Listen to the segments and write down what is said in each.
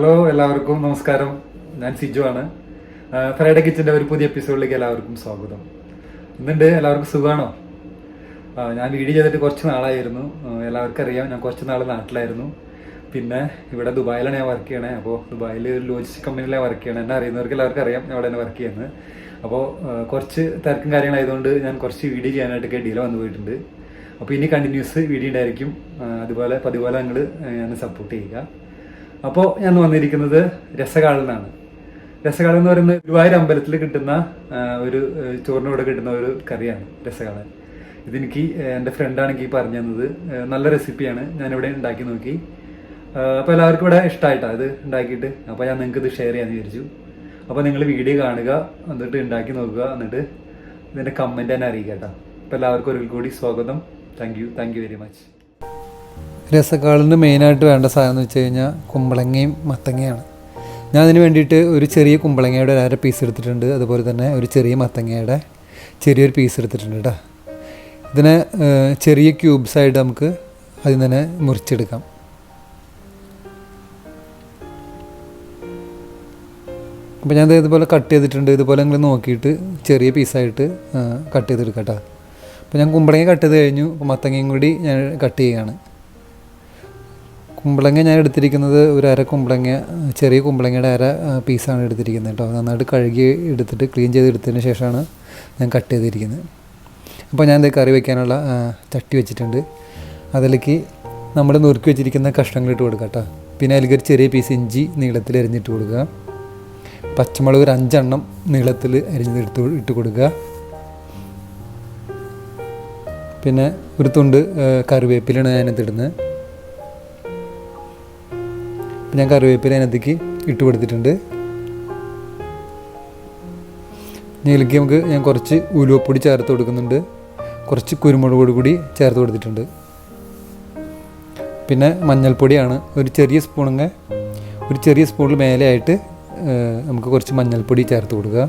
Hello, എല്ലാവർക്കും നമസ്കാരം. ഞാൻ സിജോ ആണ്. ഫ്രൈഡേ കിച്ചൻ്റെ ഒരു പുതിയ എപ്പിസോഡിലേക്ക് എല്ലാവർക്കും സ്വാഗതം. ഇന്നുണ്ട് എല്ലാവർക്കും സുഖമാണോ? ഞാൻ വീഡിയോ ചെയ്തിട്ട് കുറച്ച് നാളായിരുന്നു. എല്ലാവർക്കും അറിയാം, ഞാൻ കുറച്ച് നാൾ നാട്ടിലായിരുന്നു. പിന്നെ ഇവിടെ ദുബായിലാണ് ഞാൻ വർക്ക് ചെയ്യണേ. അപ്പോൾ ദുബായിൽ ഒരു ലോജിസ്റ്റിക് കമ്പനിയിലാണ് വർക്ക് ചെയ്യണേ. എന്നെ അറിയുന്നവർക്ക് എല്ലാവർക്കും അറിയാം ഞാൻ അവിടെ തന്നെ വർക്ക് ചെയ്യുന്നത്. അപ്പോൾ കുറച്ച് തിരക്കും കാര്യങ്ങളായതുകൊണ്ട് ഞാൻ കുറച്ച് വീഡിയോ ചെയ്യാനായിട്ടൊക്കെ ഡിലേ വന്നു പോയിട്ടുണ്ട്. അപ്പോൾ ഇനി കണ്ടിന്യൂസ് വീഡിയോ ഉണ്ടായിരിക്കും. അതുപോലെ പതിപോലെ നിങ്ങൾ ഞാൻ സപ്പോർട്ട് ചെയ്യുക. അപ്പോൾ ഞാൻ വന്നിരിക്കുന്നത് രസകാളനാണ്. രസകാളൻ എന്ന് പറയുന്നത് ഗുരുവായൂർ അമ്പലത്തിൽ കിട്ടുന്ന ഒരു ചോറിൻ്റെ കൂടെ കിട്ടുന്ന ഒരു കറിയാണ് രസകാളൻ. ഇതെനിക്ക് എൻ്റെ ഫ്രണ്ടാണ് എനിക്ക് പറഞ്ഞു തന്നത്. നല്ല റെസിപ്പിയാണ്. ഞാനിവിടെ ഉണ്ടാക്കി നോക്കി. അപ്പോൾ എല്ലാവർക്കും ഇവിടെ ഇഷ്ടമായിട്ടാണ് ഇത് ഉണ്ടാക്കിയിട്ട്. അപ്പോൾ ഞാൻ നിങ്ങൾക്ക് ഇത് ഷെയർ ചെയ്യാമെന്ന് വിചാരിച്ചു. അപ്പോൾ നിങ്ങൾ വീഡിയോ കാണുക, എന്നിട്ട് ഉണ്ടാക്കി നോക്കുക, എന്നിട്ട് ഇതിൻ്റെ കമൻറ്റ് തന്നെ അറിയിക്കുക കേട്ടോ. അപ്പോൾ എല്ലാവർക്കും ഒരിക്കൽ കൂടി സ്വാഗതം. Thank you very much. രസക്കാളിന് മെയിനായിട്ട് വേണ്ട സാധനം എന്ന് വെച്ച് കഴിഞ്ഞാൽ കുമ്പളങ്ങയും മത്തങ്ങയാണ്. ഞാൻ അതിന് വേണ്ടിയിട്ട് ഒരു ചെറിയ കുമ്പളങ്ങയുടെ ഒരു 1/2 പീസ് എടുത്തിട്ടുണ്ട്. അതുപോലെ തന്നെ ഒരു ചെറിയ മത്തങ്ങയുടെ ചെറിയൊരു പീസ് എടുത്തിട്ടുണ്ട് കേട്ടോ. ഇതിനെ ചെറിയ ക്യൂബ്സായിട്ട് നമുക്ക് അതിൽ തന്നെ മുറിച്ചെടുക്കാം. അപ്പോൾ ഞാൻ ഇതുപോലെ കട്ട് ചെയ്തിട്ടുണ്ട്. ഇതുപോലെ നിങ്ങൾ നോക്കിയിട്ട് ചെറിയ പീസായിട്ട് കട്ട് ചെയ്തെടുക്കാം കേട്ടോ. അപ്പോൾ ഞാൻ കുമ്പളങ്ങ കട്ട് ചെയ്ത് കഴിഞ്ഞു. അപ്പോൾ മത്തങ്ങയും കൂടി ഞാൻ കട്ട് ചെയ്യുകയാണ്. കുമ്പളങ്ങ ഞാൻ എടുത്തിരിക്കുന്നത് ഒരു 1/2 കുമ്പളങ്ങ, ചെറിയ കുമ്പളങ്ങയുടെ 1/2 പീസാണ് എടുത്തിരിക്കുന്നത് കേട്ടോ. നന്നായിട്ട് കഴുകി എടുത്തിട്ട് ക്ലീൻ ചെയ്ത് എടുത്തതിന് ശേഷമാണ് ഞാൻ കട്ട് ചെയ്തിരിക്കുന്നത്. അപ്പോൾ ഞാൻ ഇത് കറി വയ്ക്കാനുള്ള ചട്ടി വെച്ചിട്ടുണ്ട്. അതിലേക്ക് നമ്മൾ നുറുക്കി വെച്ചിരിക്കുന്ന കഷ്ണങ്ങൾ ഇട്ട് കൊടുക്കുക കേട്ടോ. പിന്നെ അതിലേക്ക് ഒരു ചെറിയ പീസ് ഇഞ്ചി നീളത്തിൽ അരിഞ്ഞിട്ട് കൊടുക്കുക. പച്ചമുളക് ഒരു 5 എണ്ണം നീളത്തിൽ അരിഞ്ഞത് ഇട്ട് കൊടുക്കുക. പിന്നെ ഒരു തുണ്ട് കറിവേപ്പിലാണ് ഞാനത് ഇടുന്നത്. ഞാൻ കറിവേപ്പില അതിനകത്തേക്ക് ഇട്ട് കൊടുത്തിട്ടുണ്ട്. ഇതിലേക്ക് ഞാൻ കുറച്ച് ഉലുവപ്പൊടി ചേർത്ത് കൊടുക്കുന്നുണ്ട്. കുറച്ച് കുരുമുളക് കൂടി ചേർത്ത് കൊടുത്തിട്ടുണ്ട്. പിന്നെ മഞ്ഞൾപ്പൊടിയാണ് ഒരു ചെറിയ സ്പൂണിൽ മേലെയായിട്ട് നമുക്ക് കുറച്ച് മഞ്ഞൾപ്പൊടി ചേർത്ത് കൊടുക്കുക.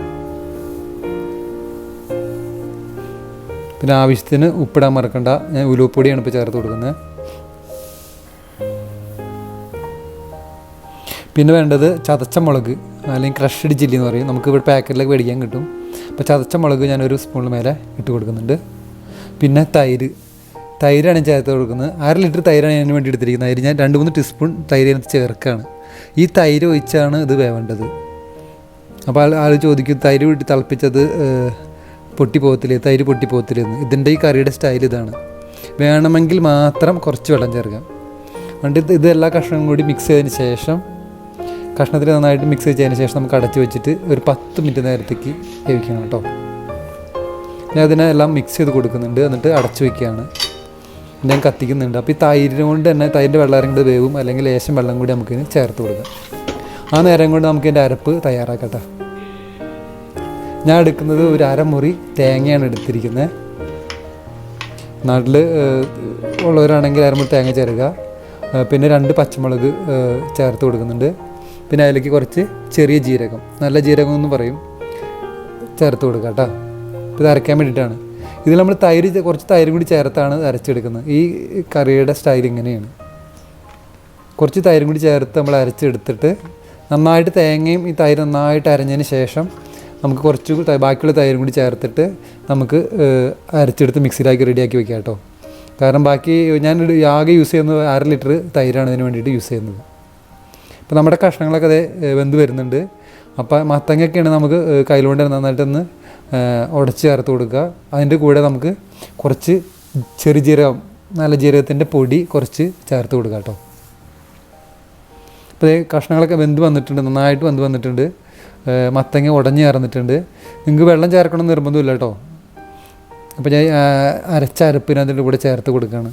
പിന്നെ ആവശ്യത്തിന് ഉപ്പിടാൻ മറക്കണ്ട. ഞാൻ ഉലുവപ്പൊടിയാണ് ഇപ്പോൾ ചേർത്ത് കൊടുക്കുന്നത്. പിന്നെ വേണ്ടത് ചതച്ച മുളക് അല്ലെങ്കിൽ ക്രഷ്ഡ് ചില്ലി എന്ന് പറയും. നമുക്ക് ഇവിടെ പാക്കറ്റിലൊക്കെ മേടിക്കാൻ കിട്ടും. അപ്പോൾ ചതച്ച മുളക് ഞാനൊരു സ്പൂണിൽ മേലെ ഇട്ട് കൊടുക്കുന്നുണ്ട്. പിന്നെ തൈരാണ് ഞാൻ ചേർത്ത് കൊടുക്കുന്നത്. 1/2 ലിറ്റർ തൈരാണ് ഞാൻ വേണ്ടി എടുത്തിരിക്കുന്നത്. തൈര് ഞാൻ 2-3 ടീസ്പൂൺ തൈര് അതിനകത്ത് ചേർക്കുകയാണ്. ഈ തൈര് ഒഴിച്ചാണ് ഇത് വേവേണ്ടത്. അപ്പോൾ ആൾ ചോദിക്കും തൈര് വിട്ട് തിളപ്പിച്ചത് തൈര് പൊട്ടിപ്പോകത്തില്ലെന്ന്. ഇതിൻ്റെ ഈ കറിയുടെ സ്റ്റൈൽ ഇതാണ്. വേണമെങ്കിൽ മാത്രം കുറച്ച് വെള്ളം ചേർക്കാം. എന്നിട്ട് ഇതെല്ലാ കഷ്ണവും കൂടി മിക്സ് ചെയ്തതിന് ശേഷം കഷ്ണത്തിൽ നന്നായിട്ട് മിക്സ് ചെയ്തതിന് ശേഷം നമുക്ക് അടച്ച് വെച്ചിട്ട് ഒരു 10 മിനിറ്റ് നേരത്തേക്ക് വേവിക്കണം കേട്ടോ. ഞാൻ അതിനെല്ലാം മിക്സ് ചെയ്ത് കൊടുക്കുന്നുണ്ട്. എന്നിട്ട് അടച്ച് വയ്ക്കുകയാണ്. ഞാൻ കത്തിക്കുന്നുണ്ട്. അപ്പോൾ ഈ തൈര് കൊണ്ട് തന്നെ തൈരിൻ്റെ വെള്ളം ഇറങ്ങിയിട്ട് വേവും, അല്ലെങ്കിൽ ലേശം വെള്ളം കൂടി നമുക്കിന് ചേർത്ത് കൊടുക്കാം. ആ നേരം കൊണ്ട് നമുക്ക് ഇതിൻ്റെ അരപ്പ് തയ്യാറാക്കട്ടെ. ഞാൻ എടുക്കുന്നത് ഒരു 1/2 മുറി തേങ്ങയാണ് എടുത്തിരിക്കുന്നത്. നാട്ടിൽ ഉള്ളവരാണെങ്കിൽ 1/2 മുറി തേങ്ങ ചേർക്കുക. പിന്നെ 2 പച്ചമുളക് ചേർത്ത് കൊടുക്കുന്നുണ്ട്. പിന്നെ അതിലേക്ക് കുറച്ച് ചെറിയ ജീരകം, നല്ല ജീരകം എന്ന് പറയും, ചേർത്ത് കൊടുക്കുക കേട്ടോ. ഇത് അരയ്ക്കാൻ വേണ്ടിയിട്ടാണ്. ഇതിൽ നമ്മൾ കുറച്ച് തൈര് കൂടി ചേർത്താണ് അരച്ചെടുക്കുന്നത്. ഈ കറിയുടെ സ്റ്റൈൽ ഇങ്ങനെയാണ്. കുറച്ച് തൈരും കൂടി ചേർത്ത് നമ്മൾ അരച്ചെടുത്തിട്ട് നന്നായിട്ട് തേങ്ങയും ഈ തൈര് നന്നായിട്ട് അരഞ്ഞതിന് ശേഷം നമുക്ക് കുറച്ച് ബാക്കിയുള്ള തൈരും കൂടി ചേർത്തിട്ട് നമുക്ക് അരച്ചെടുത്ത് മിക്സിയിലാക്കി റെഡിയാക്കി വെക്കാം കേട്ടോ. കാരണം ബാക്കി ഞാൻ ആകെ യൂസ് ചെയ്യുന്നത് 1/2 ലിറ്റർ തൈരാണ് ഇതിന് വേണ്ടിയിട്ട് യൂസ് ചെയ്യുന്നത്. അപ്പോൾ നമ്മുടെ കഷ്ണങ്ങളൊക്കെ അതേ വെന്ത് വരുന്നുണ്ട്. അപ്പോൾ മത്തങ്ങയൊക്കെയാണ് നമുക്ക് കയ്യിലുകൊണ്ട് നന്നായിട്ടൊന്ന് ഉടച്ച് ചേർത്ത് കൊടുക്കുക. അതിൻ്റെ കൂടെ നമുക്ക് കുറച്ച് ചെറിയ ജീരകം, നല്ല ജീരകത്തിൻ്റെ പൊടി കുറച്ച് ചേർത്ത് കൊടുക്കുക കേട്ടോ. അപ്പോൾ കഷ്ണങ്ങളൊക്കെ വെന്ത് വന്നിട്ടുണ്ട്, നന്നായിട്ട് വെന്ത് വന്നിട്ടുണ്ട്. മത്തങ്ങ ഉടഞ്ഞ് ചേർന്നിട്ടുണ്ട്. നിങ്ങൾക്ക് വെള്ളം ചേർക്കണം എന്ന് നിർബന്ധമില്ല കേട്ടോ. അപ്പോൾ ഞാൻ അരച്ച അരപ്പിന് അതിൻ്റെ കൂടെ ചേർത്ത് കൊടുക്കുകയാണ്.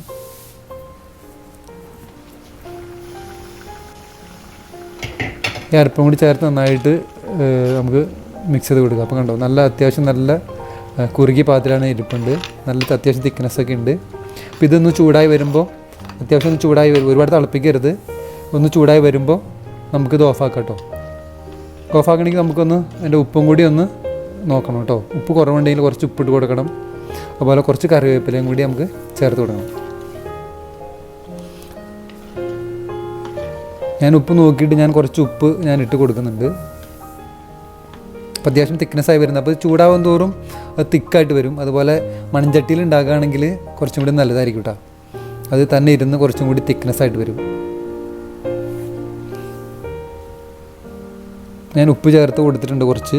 ഈ അരപ്പും കൂടി ചേർത്ത് നന്നായിട്ട് നമുക്ക് മിക്സ് ചെയ്ത് കൊടുക്കുക. അപ്പോൾ കണ്ടോ, അത്യാവശ്യം നല്ല കുറുകിയ പാത്രമാണ് ഇരിപ്പുണ്ട്. അത്യാവശ്യം തിക്നെസ്സൊക്കെ ഉണ്ട്. അപ്പോൾ ഇതൊന്ന് ചൂടായി വരുമ്പോൾ, അത്യാവശ്യം ഒന്ന് ചൂടായി വരും, ഒരുപാട് തിളപ്പിക്കരുത്. ഒന്ന് ചൂടായി വരുമ്പോൾ നമുക്കിത് ഓഫാക്കാം കേട്ടോ. ഓഫാക്കണമെങ്കിൽ നമുക്കൊന്ന് അതിൻ്റെ ഉപ്പും കൂടി ഒന്ന് നോക്കണം കേട്ടോ. ഉപ്പ് കുറവുണ്ടെങ്കിൽ കുറച്ച് ഉപ്പിട്ട് കൊടുക്കണം. അതുപോലെ കുറച്ച് കറിവേപ്പിലയും കൂടി നമുക്ക് ചേർത്ത് കൊടുക്കണം. ഞാൻ ഉപ്പ് നോക്കിയിട്ട് ഞാൻ കുറച്ച് ഉപ്പ് ഞാൻ ഇട്ട് കൊടുക്കുന്നുണ്ട്. അപ്പോൾ അത്യാവശ്യം തിക്നെസ്സായി വരുന്നത്. അപ്പോൾ ചൂടാവും തോറും അത് തിക്കായിട്ട് വരും. അതുപോലെ മൺചട്ടിയിൽ ഉണ്ടാക്കുകയാണെങ്കിൽ കുറച്ചും കൂടി നല്ലതായിരിക്കും കേട്ടോ. അത് തന്നെ ഇരുന്ന് കുറച്ചും കൂടി തിക്നെസ്സായിട്ട് വരും. ഞാൻ ഉപ്പ് ചേർത്ത് കൊടുത്തിട്ടുണ്ട് കുറച്ച്.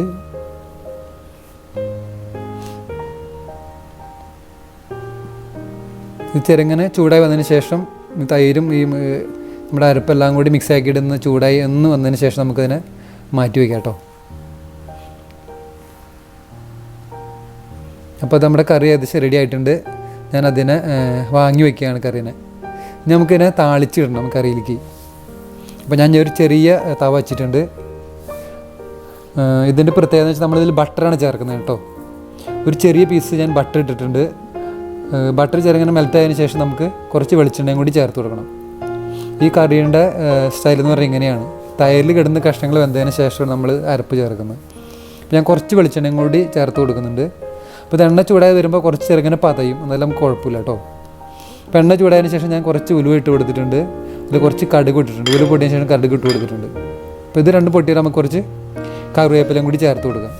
ഇത് ചെറുങ്ങനെ ചൂടായി വന്നതിന് ശേഷം തൈരും ഈ നമ്മുടെ അരപ്പെല്ലാം കൂടി മിക്സ് ആക്കിയിടുന്ന ചൂടായി എന്ന് വന്നതിന് ശേഷം നമുക്കതിനെ മാറ്റി വയ്ക്കാം കേട്ടോ. അപ്പോൾ നമ്മുടെ കറി ഏകദേശം റെഡി ആയിട്ടുണ്ട്. ഞാൻ അതിനെ വാങ്ങി വയ്ക്കുകയാണ് കറീനെ. ഇനി നമുക്കിതിനെ താളിച്ചിടണം കറിയിലേക്ക്. അപ്പോൾ ഞാൻ ഒരു ചെറിയ തവ വച്ചിട്ടുണ്ട്. ഇതിൻ്റെ പ്രത്യേകത എന്ന് വെച്ചാൽ നമ്മളിതിൽ ബട്ടറാണ് ചേർക്കുന്നത് കേട്ടോ. ഒരു ചെറിയ പീസ് ഞാൻ ബട്ടർ ഇട്ടിട്ടുണ്ട്. ബട്ടർ ചെറുങ്ങനെ മെൽറ്റായതിനു ശേഷം നമുക്ക് കുറച്ച് വെളിച്ചെണ്ണയും കൂടി ചേർത്ത് കൊടുക്കണം. ഈ കറിയുടെ സ്റ്റൈൽ എന്ന് പറയുന്നത് ഇങ്ങനെയാണ്. തൈരിൽ കിടന്ന് കഷ്ണങ്ങൾ വെന്തതിന് ശേഷമാണ് നമ്മൾ അരപ്പ് ചേർക്കുന്നത്. ഞാൻ കുറച്ച് വെളിച്ചെണ്ണയും കൂടി ചേർത്ത് കൊടുക്കുന്നുണ്ട്. അപ്പോൾ ഇത് എണ്ണ ചൂടായി വരുമ്പോൾ കുറച്ച് ചെറുങ്ങനെ പതയും, എന്നാലും കുഴപ്പമില്ല കേട്ടോ. അപ്പോൾ എണ്ണ ചൂടായതിന് ശേഷം ഞാൻ കുറച്ച് ഉലുവ ഇട്ട് കൊടുത്തിട്ടുണ്ട്. ഇതിൽ കുറച്ച് കടുക് ഇട്ടിട്ടുണ്ട്. ഉലുവ പൊട്ടിയതിന് ശേഷം കടുക് ഇട്ട് കൊടുത്തിട്ടുണ്ട്. അപ്പോൾ ഇത് രണ്ട് പൊട്ടിയാൽ നമുക്ക് കുറച്ച് കറിവേപ്പിലയും കൂടി ചേർത്ത് കൊടുക്കാം.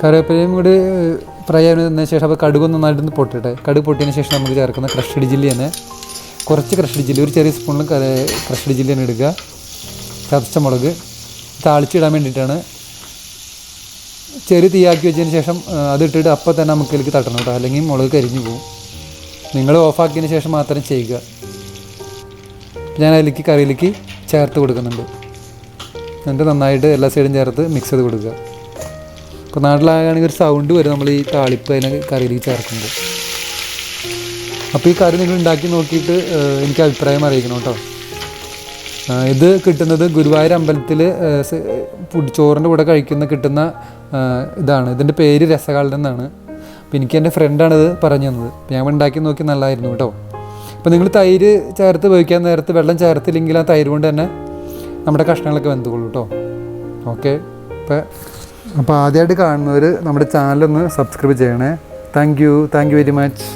കറിവേപ്പിലയും കൂടി ഫ്രൈ ആയതിനു ശേഷം അപ്പോൾ കടുക് നന്നായിട്ടൊന്ന് പൊട്ടിട്ടെ. കടുക് പൊട്ടിയതിന് ശേഷം നമുക്ക് ചേർക്കുന്ന ക്രഷ്ഡ് ചില്ലി തന്നെ, കുറച്ച് ക്രഷ്ഡ് ചില്ലി, ഒരു ചെറിയ സ്പൂണിൽ ക്രഷ്ഡ് ചില്ലി തന്നെ എടുക്കുക. ചതച്ച മുളക് താളിച്ചിടാൻ വേണ്ടിയിട്ടാണ്. ചെറിയ തീയാക്കി വെച്ചതിന് ശേഷം അതിട്ടിട്ട് അപ്പം തന്നെ നമുക്ക് ഇതിലേക്ക് തട്ടണം കേട്ടോ, അല്ലെങ്കിൽ മുളക് കരിഞ്ഞു പോകും. നിങ്ങൾ ഓഫാക്കിയതിന് ശേഷം മാത്രം ചെയ്യുക. ഞാൻ അതിലേക്ക് കറിയിലേക്ക് ചേർത്ത് കൊടുക്കുന്നുണ്ട്. എന്നിട്ട് നന്നായിട്ട് എല്ലാ സൈഡും ചേർത്ത് മിക്സ് ചെയ്ത് കൊടുക്കുക. ഇപ്പോൾ നാട്ടിലാണെങ്കിൽ ഒരു സൗണ്ട് വരും നമ്മൾ ഈ താളിപ്പ് അതിനെ കറിയിലേക്ക് ചേർക്കുമ്പോൾ. അപ്പോൾ ഈ കറി നിങ്ങൾ ഉണ്ടാക്കി നോക്കിയിട്ട് എനിക്ക് അഭിപ്രായം അറിയിക്കണം കേട്ടോ. ഇത് കിട്ടുന്നത് ഗുരുവായൂർ അമ്പലത്തിൽ ചോറിൻ്റെ കൂടെ കിട്ടുന്ന ഇതാണ്. ഇതിൻ്റെ പേര് രസകാലൻ എന്നാണ്. അപ്പോൾ എനിക്ക് എൻ്റെ ഫ്രണ്ടാണിത് പറഞ്ഞു തന്നത്. അപ്പോൾ ഞാൻ ഉണ്ടാക്കി നോക്കി നല്ലതായിരുന്നു കേട്ടോ. അപ്പോൾ നിങ്ങൾ തൈര് ചേർത്ത് ഉപയോഗിക്കാൻ നേരത്ത് വെള്ളം ചേർത്തില്ലെങ്കിൽ ആ തൈര് കൊണ്ട് തന്നെ നമ്മുടെ കഷ്ണങ്ങളൊക്കെ വെന്തുകൊള്ളൂ കേട്ടോ. ഓക്കെ. അപ്പോൾ ആദ്യമായിട്ട് കാണുന്നവർ നമ്മുടെ ചാനലൊന്ന് സബ്സ്ക്രൈബ് ചെയ്യണേ. Thank you very much.